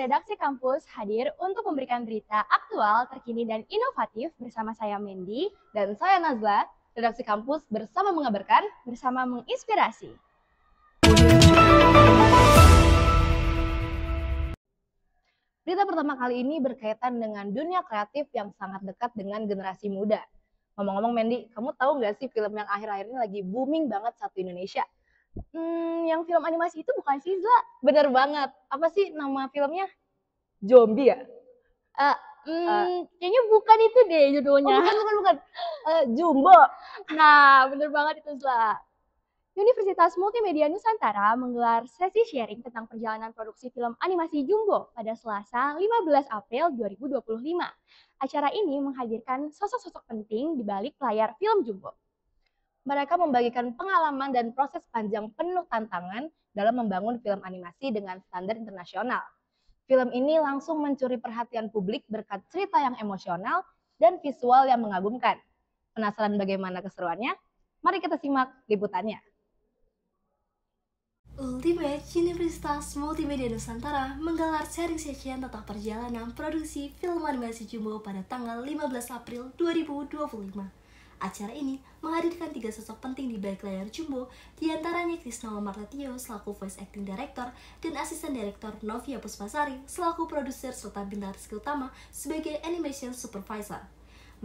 Redaksi Kampus hadir untuk memberikan berita aktual, terkini, dan inovatif bersama saya Mendy dan saya Nazla. Redaksi Kampus bersama mengabarkan, bersama menginspirasi. Berita pertama kali ini berkaitan dengan dunia kreatif yang sangat dekat dengan generasi muda. Ngomong-ngomong Mendy, kamu tahu nggak sih film yang akhir-akhir ini lagi booming banget satu Indonesia? Yang film animasi itu bukan sih, Zla? Bener banget. Apa sih nama filmnya? Zombie ya? Kayaknya bukan itu deh judulnya. Oh, bukan. Jumbo. Nah, bener banget itu, Zla. Universitas Multimedia Nusantara menggelar sesi sharing tentang perjalanan produksi film animasi Jumbo pada Selasa 15 April 2025. Acara ini menghadirkan sosok-sosok penting di balik layar film Jumbo. Mereka membagikan pengalaman dan proses panjang penuh tantangan dalam membangun film animasi dengan standar internasional. Film ini langsung mencuri perhatian publik berkat cerita yang emosional dan visual yang mengagumkan. Penasaran bagaimana keseruannya? Mari kita simak liputannya. Ultimate Universitas Multimedia Nusantara menggelar sharing session tentang perjalanan produksi film animasi Jumbo pada tanggal 15 April 2025. Acara ini menghadirkan 3 sosok penting di balik layar Jumbo, diantaranya Krisna Martatio selaku voice acting director dan asisten direktur Novia Puspasari selaku produser serta bintang Rizky Utama sebagai animation supervisor.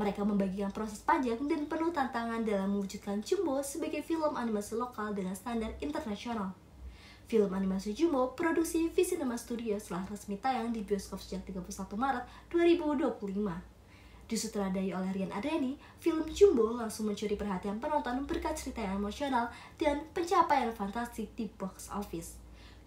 Mereka membagikan proses panjang dan penuh tantangan dalam mewujudkan Jumbo sebagai film animasi lokal dengan standar internasional. Film animasi Jumbo produksi Visinema Studio telah resmi tayang di bioskop sejak 31 Maret 2025. Disutradarai oleh Rian Adriani, film Jumbo langsung mencuri perhatian penonton berkat cerita yang emosional dan pencapaian fantastik di box office.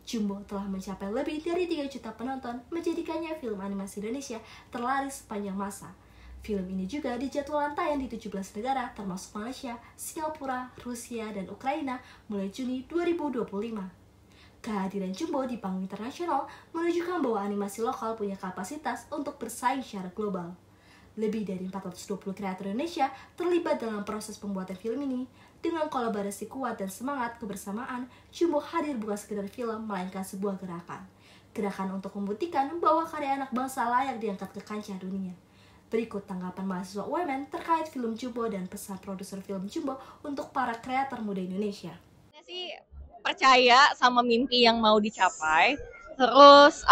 Jumbo telah mencapai lebih dari 3 juta penonton, menjadikannya film animasi Indonesia terlaris sepanjang masa. Film ini juga dijadwalkan tayang di 17 negara termasuk Malaysia, Singapura, Rusia, dan Ukraina mulai Juni 2025. Kehadiran Jumbo di panggung internasional menunjukkan bahwa animasi lokal punya kapasitas untuk bersaing secara global. Lebih dari 420 kreator Indonesia terlibat dalam proses pembuatan film ini. Dengan kolaborasi kuat dan semangat kebersamaan, Jumbo hadir bukan sekedar film, melainkan sebuah gerakan. Gerakan untuk membuktikan bahwa karya anak bangsa layak diangkat ke kancah dunia. Berikut tanggapan mahasiswa UMN terkait film Jumbo dan pesan produser film Jumbo untuk para kreator muda Indonesia. Percaya sama mimpi yang mau dicapai, terus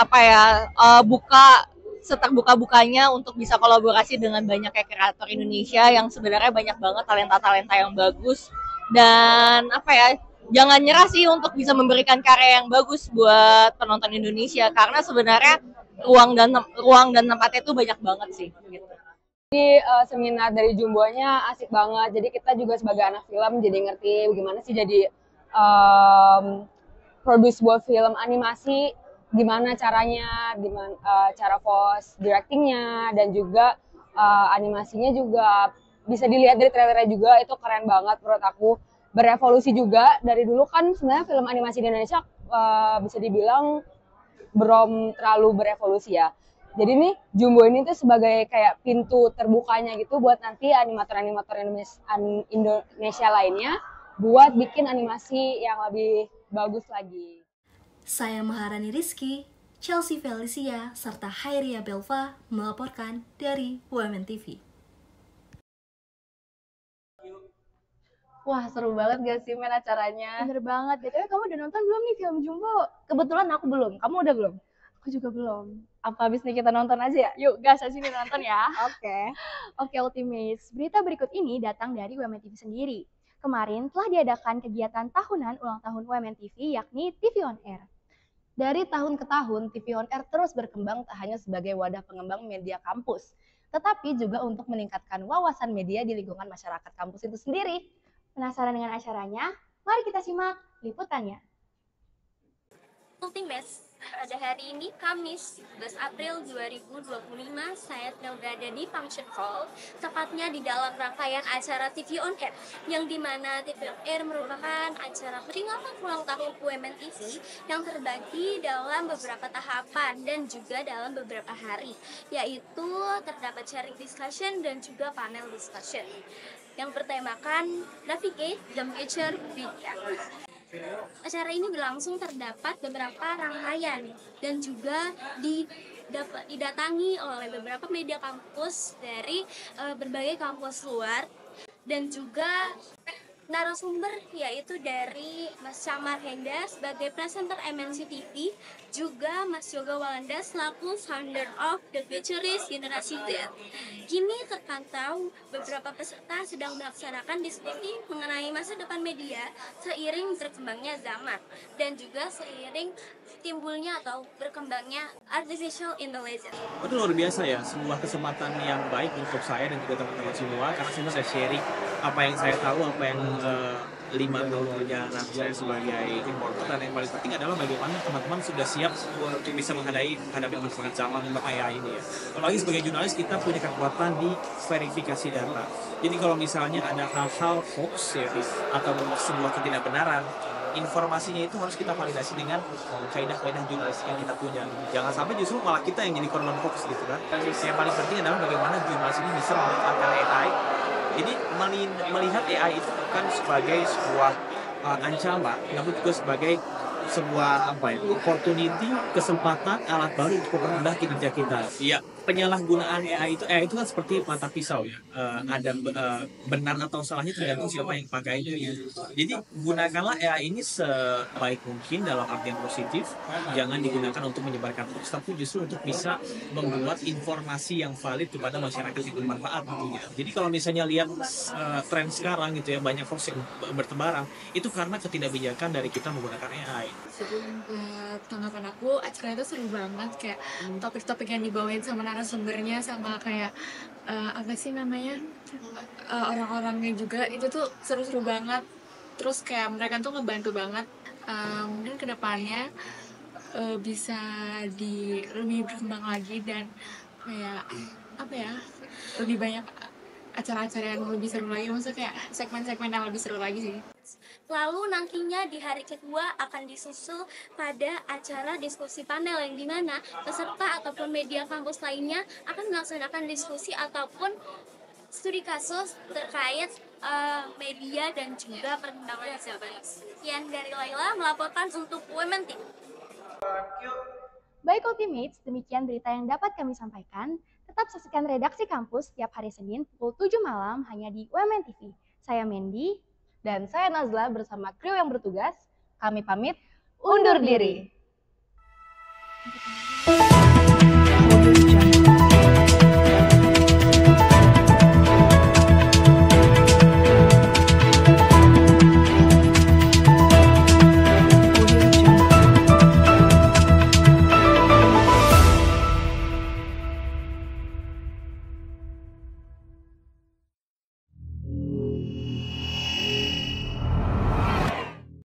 seterbuka-bukanya untuk bisa kolaborasi dengan banyak kreator Indonesia yang sebenarnya banyak banget talenta-talenta yang bagus, dan jangan nyerah sih untuk bisa memberikan karya yang bagus buat penonton Indonesia, karena sebenarnya ruang dan tempatnya itu banyak banget sih gitu. Jadi seminar dari Jumbonya asik banget, jadi kita juga sebagai anak film jadi ngerti bagaimana sih jadi produce sebuah film animasi, gimana caranya, cara post directingnya, dan juga animasinya juga bisa dilihat dari trailernya juga, itu keren banget menurut aku. Berevolusi juga, dari dulu kan sebenarnya film animasi di Indonesia bisa dibilang belum terlalu berevolusi ya. Jadi nih Jumbo ini tuh sebagai kayak pintu terbukanya gitu buat nanti animator-animator Indonesia lainnya buat bikin animasi yang lebih bagus lagi. Saya Maharani Rizky, Chelsea Felicia, serta Hairia Belva melaporkan dari UMN TV. Wah, seru banget gak sih men acaranya? Bener banget. BTW kamu udah nonton belum nih film Jumbo? Kebetulan aku belum. Kamu udah belum? Aku juga belum. Apa habis nih kita nonton aja ya? Yuk, gas aja nih nonton ya. Oke, Ultimates. Berita berikut ini datang dari UMN TV sendiri. Kemarin telah diadakan kegiatan tahunan ulang tahun UMN TV, yakni TV On Air. Dari tahun ke tahun, TV On Air terus berkembang tak hanya sebagai wadah pengembang media kampus, tetapi juga untuk meningkatkan wawasan media di lingkungan masyarakat kampus itu sendiri. Penasaran dengan acaranya? Mari kita simak liputannya. Ultimates. Pada hari ini, Kamis 11 April 2025, saya sedang berada di Function Hall, tepatnya di dalam rangkaian acara TV On Air, yang dimana TV On Air merupakan acara peringatan ulang tahun UMN TV yang terbagi dalam beberapa tahapan dan juga dalam beberapa hari, yaitu terdapat sharing discussion dan juga panel discussion yang bertemakan Navigate the Future Media. Acara ini berlangsung terdapat beberapa rangkaian dan juga didatangi oleh beberapa media kampus dari berbagai kampus luar dan juga narasumber yaitu dari Mas Camar Henda sebagai presenter MNC TV, juga Mas Yoga Walanda selaku founder of The Futurist Generasi Z. Kini terpantau beberapa peserta sedang melaksanakan diskusi mengenai masa depan media seiring berkembangnya zaman dan juga seiring timbulnya atau berkembangnya artificial intelligence. Itu luar biasa ya, sebuah kesempatan yang baik untuk saya dan juga teman-teman semua, karena saya bisa sharing apa yang saya tahu, apa yang 5 tahun perjalanan saya sebagai reporter, dan yang paling penting adalah bagaimana teman-teman sudah siap untuk bisa menghadapi perkembangan zaman AI ini ya. Apalagi sebagai jurnalis kita punya kekuatan di verifikasi data. Jadi kalau misalnya ada hal-hal hoax ya, atau sebuah ketidakbenaran, informasinya itu harus kita validasi dengan kaidah-kaidah jurnalistik yang kita punya. Jangan sampai justru malah kita yang jadi korban hoax gitu kan. Yang paling penting adalah bagaimana jurnalis ini bisa memanfaatkan AI. Jadi melihat AI itu bukan sebagai sebuah ancaman, namun juga sebagai sebuah opportunity, kesempatan, alat baru untuk mempermudah kinerja kita. Iya, penyalahgunaan AI itu kan seperti mata pisau ya. Ada benar atau salahnya tergantung siapa yang pakainya. Jadi gunakanlah AI ini sebaik mungkin dalam artian positif. Jangan digunakan untuk menyebarkan hoax, tapi justru untuk bisa membuat informasi yang valid kepada masyarakat yang bermanfaat tentunya. Jadi kalau misalnya lihat tren sekarang gitu ya, banyak hoax yang bertebaran, itu karena ketidakbijakan dari kita menggunakan AI. Tanggapan aku, acara itu seru banget, kayak topik-topik yang dibawain sama narasumbernya, sama kayak apa sih namanya, orang-orangnya juga, itu tuh seru-seru banget. Terus kayak mereka tuh ngebantu banget. Mungkin kedepannya bisa lebih berkembang lagi, dan kayak apa ya, lebih banyak acara-acara yang lebih seru lagi, maksudnya kayak segmen-segmen yang lebih seru lagi sih. Lalu nantinya di hari kedua akan disusul pada acara diskusi panel yang dimana peserta ataupun media kampus lainnya akan melaksanakan diskusi ataupun studi kasus terkait media dan juga perkembangan zaman. Sekian dari Laila melaporkan untuk Women TV. Baik Ultimates, demikian berita yang dapat kami sampaikan. Tetap saksikan redaksi kampus setiap hari Senin pukul 7 malam hanya di UMN TV. Saya Mendy. Dan saya Nazla bersama kru yang bertugas. Kami pamit undur diri.